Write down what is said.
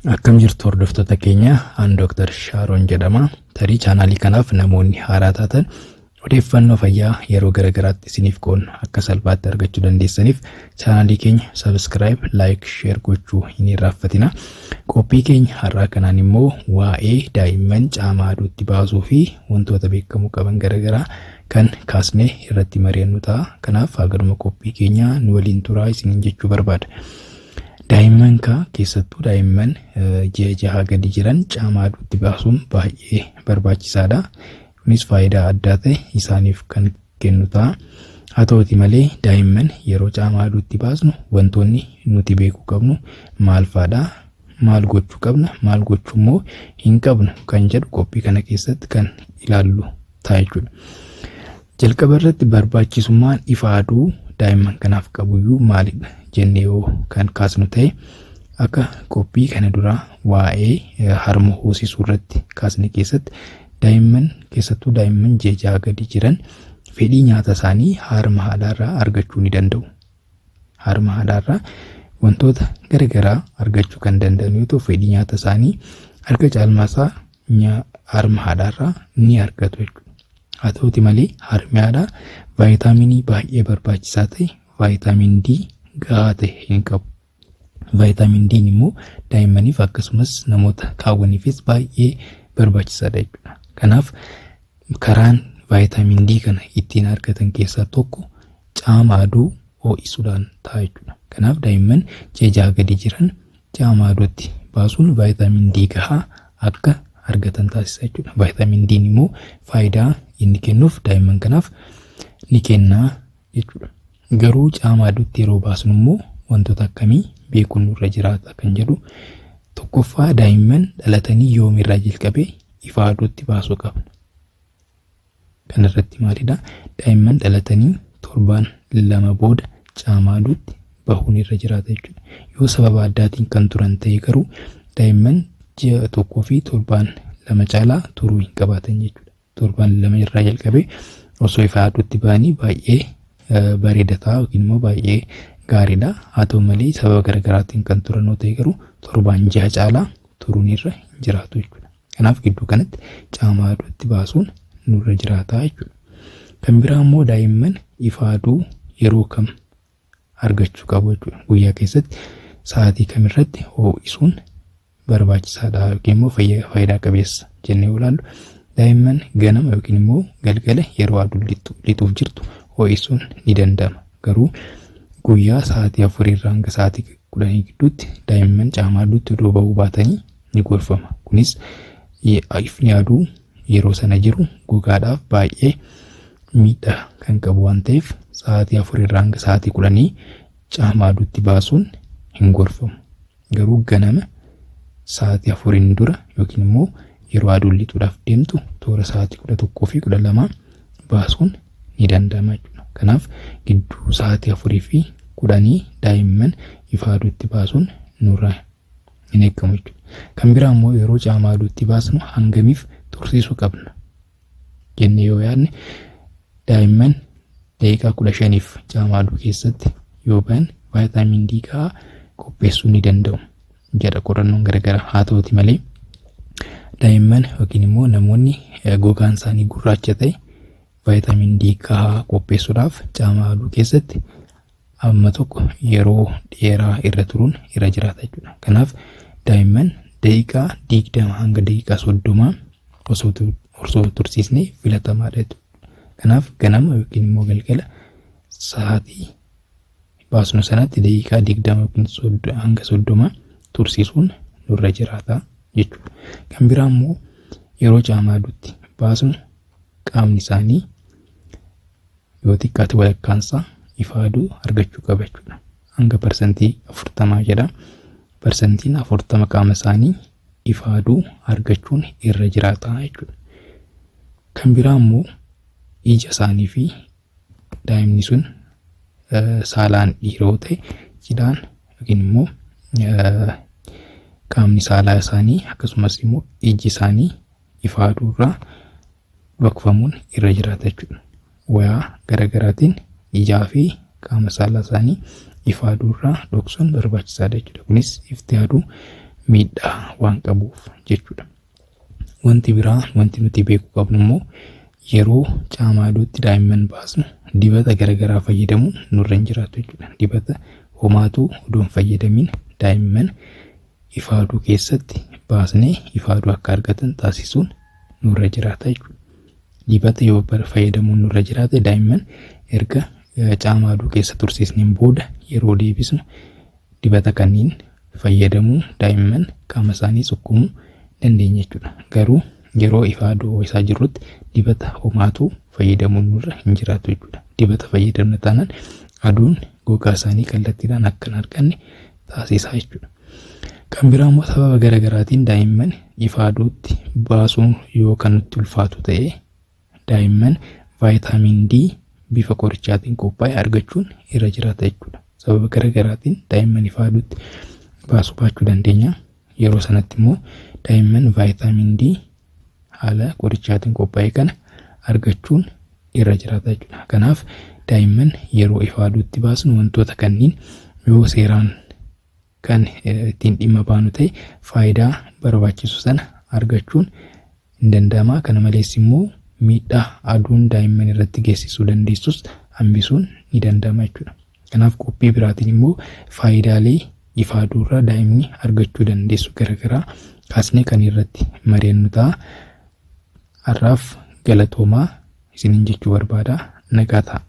Akkam jirtu hordoftoota keenya, aan Dr. Shaaroon jedhama. Tarii chaanaalii kanaaf namoonni haaraa taatan odeeffannoo fayyaa yeroo garagaraatti isiniif qoodnu akka salphaatti argachuu dandeessaniif chaanaalii keenya subscribe, like, share gochuu hin irraanfatina. Qophii keenya har'aa kanaan immoo waa'ee daa'imman caamaa aduutti baasuu fi wantoota beekamuu qaban garagaraa kan kaasnee irratti mari'annu ta'a. Kanaaf hagaruma qophii keenya nu waliin turaa isiniin jechuu barbaada. Daa'imman keessattuu daa'imman ji'a jahaa gadi jiran caamaa aduutti baasuun baay'ee barbaachisaadha. Kunis faayidaa addaa ta'e isaaniif kan kennu ta'a. Haa ta'uti malee daa'imman yeroo caamaa aduutti baasnu wantoonni nuti beekuu qabnu maal fa'aadha? Maal gochuu qabna? Maal gochuu immoo hin qabnu kan jedhu qophii kana keessatti kan ilaallu ta'a jechuudha. Jalqaba irratti barbaachisummaan ifa aduu daa'imman kanaaf qabuyyuu maalidha jennee yoo kan kaasnu ta'e, akka qophii kana duraa waa'ee harma hoosisuu irratti kaasne keessatti daa'imman keessattuu daa'imman ji'a jahaa gadi jiran fedhii nyaata isaanii harma haadhaarraa argachuu ni danda'u. Harma haadhaarraa wantoota garagaraa argachuu kan danda'an yoo ta'u, fedhii nyaata isaanii harka caalmaasaa harma haadhaarraa ni argatu jechuudha. Haa ta'uti malee harmi haadhaa vaayitaaminii baay'ee barbaachisaa ta'e vaayitaamin D gahaa ta'e hin qabu. Vaayitaamin D immoo daa'immaniif akkasumas namoota kaawwaniifis baay'ee barbaachisaadha jechuudha. Kanaaf karaan vaayitaamin D kana ittiin argatan keessaa tokko caamaa aduu ho'isuudhaan ta'a jechuudha. Kanaaf daa'imman ji'a jahaa gadi jiran caamaa aduutti baasuun vaayitaamin D gahaa akka argatan taasisa jechuudha. Vaayitaamin D immoo faayidaa inni kennuuf daa'imman kanaaf ni kenna jechuudha. Garuu caamaa aduutti yeroo baasnu immoo wantoota akkamii beekuun nurra jiraata kan jedhu, tokkoffaa daa'imman dhalatanii yoomirraa jalqabee ifa aduutti baasuu qabna. Kana irratti maalidha? Daa'imman dhalatanii torbaan 2 booda caamaa aduutti bahuun irra jiraata jechuudha. Yoo sababa addaatiin kan turan ta'e garuu daa'imman ji'a 1 fi torbaan 2 caalaa turuu hin qabaatan jechuudha. Torbaan 2 irraa jalqabee osoo ifa aduutti ba'anii baay'ee bareeda ta'a yookiin immoo baay'ee gaariidha. Haa ta'u malee sababa garagaraatiin kan turan yoo ta'e garuu torbaan 6 caalaa turuun irra hin jiraatu jechuudha. Kanaaf gidduu kanatti caamaa aduutti baasuun nurra jiraata jechuudha. Kan biraa immoo daa'imman ifa aduu yeroo kam argachuu qabu jechuudha. Guyyaa keessatti sa'aatii kamirratti ho'isuun barbaachisaadha yookiin immoo faayidaa qabeessa jennee ilaallu, daa'imman ganama yookiin immoo galgala yeroo aduun lixuuf jirtu ho'isuun ni danda'ama. Garuu guyyaa sa'aatii 4 irraa hanga sa'aatii 10 gidduutti daa'imman caamaa aduutti odoo bahuu baatanii ni gorfama. Kunis ifni aduu yeroo sana jiru gogaadhaaf baay'ee miidhaa kan qabu waan ta'eef sa'aatii 4 irraa hanga sa'aatii 10 caamaa aduutti baasuun hin gorfamu. Garuu ganama sa'aatii 4 dura yookiin immoo yeroo aduun lixuudhaaf deemtu toora sa'aatii 11 fi 12 baasuun ni danda'ama jechuudha. Kanaaf gidduu sa'aatii 4 fi 10 daa'imman ifa aduutti baasuun nurraa hin eegamu jechuudha. Kan biraa immoo yeroo caamaa aduutti baasnu hangamiif tursiisuu qabna jennee yoo yaadne, daa'imman daqiiqaa 15f caamaa aduu keessatti yoo ba'an vaayitaamin D gahaa qopheessuu ni danda'u jedha qorannoon garagaraa. Haa ta'uti malee daa'imman yookiin immoo namoonni gogaan isaanii gurraacha ta'e vaayitaamin D gahaa qopheessuudhaaf caamaa aduu keessatti amma tokko yeroo dheeraa irra turuun irra jiraata jechuudha. Kanaaf daa'imman daqiiqaa 20 hanga daqiiqaa 30 osoo tursiisnee filatamaadha jechuudha. Kanaaf ganama yookiin immoo galgala sa'aatii baasnu sanatti daqiiqaa 20 yookiin hanga 30 tursiisuun nurra jiraata jechuudha. Kan biraa immoo yeroo caamaa aduutti baasnu qaamni isaanii yoo xiqqaate walakkaansaa ifa aduu argachuu qaba jechuudha. Hanga parsantii 40 jedha. Parsantiin 40 qaama isaanii ifa aduu argachuun irra jiraata jechuudha. Kan biraa immoo ija isaanii fi daa'imni sun saalaan dhiiroo ta'e cidhaan yookiin immoo qaamni saalaa isaanii akkasumas immoo iji isaanii ifa aduurraa dhokfamuun irra jiraata jechuudha. Wayaa garagaraatiin ijaa fi qaama saalaa isaanii ifa aduurraa dhoksuun barbaachisaadha jechuudha. Kunis ifti aduu miidhaa waan qabuuf jechuudha. Wanti biraa wanti nuti beekuu qabnu immoo yeroo caamaaduutti daa'imman baasnu dibata garaagaraa fayyadamuun nurra hin jiraatu jechuudha. Dibata homaatu odoo hin fayyadamiin daa'imman ifaaduu keessatti baasnee ifaaduu akka argatan taasisuun nurra jiraata jechuudha. Dibata yoo fayyadamuun nurra jiraate daa'imman erga caamaaduu keessa tursiisneen booda yeroo deebisnu dibata kanneen fayyadamuu daa'imman qaama isaanii sukkumuu dandeenya jechuudha. Garuu yeroo ifaaduu isaa jirrutti dibata homaatu fayyadamuun nurra hin jiraatu jechuudha. Dibata fayyadamna taanaan aduun gogaa isaanii kallattiidhaan akka hin arganne taasisaa jechuudha. Kan biraa immoo sababa garaagaraatiin daa'imman ifaaduutti baasuun yoo kan nutti ulfaatu ta'e daa'imman vaayitaamin D bifa qorichaatiin qophaa'e argachuun irra jiraata jechuudha. Sababa garaagaraatiin daa'imman ifaaduutti baasuu baachuu dandeenya. Yeroo sanatti immoo daa'imman vaayitaamin D haala qorichaatiin qophaa'e kana argachuun irra jiraata jechuudha. Kanaaf daa'imman yeroo ifaaduutti baasnu wantoota kanneen yoo seeraan kan ittiin dhimma baanu ta'e faayidaa barbaachisu sana argachuun hin danda'ama. Kana malees immoo miidhaa aduun daa'imman irratti geessisuu dandeessus hambisuun ni danda'ama jechuudha. Kanaaf qophii biraatiin immoo faayidaalee ifaaduurraa daa'imni argachuu dandeessu garaagaraa kaasnee kan irratti mari'annu ta'a. Har'aaf galatoomaa isiniin jechuu barbaada. Nagaa ta'a.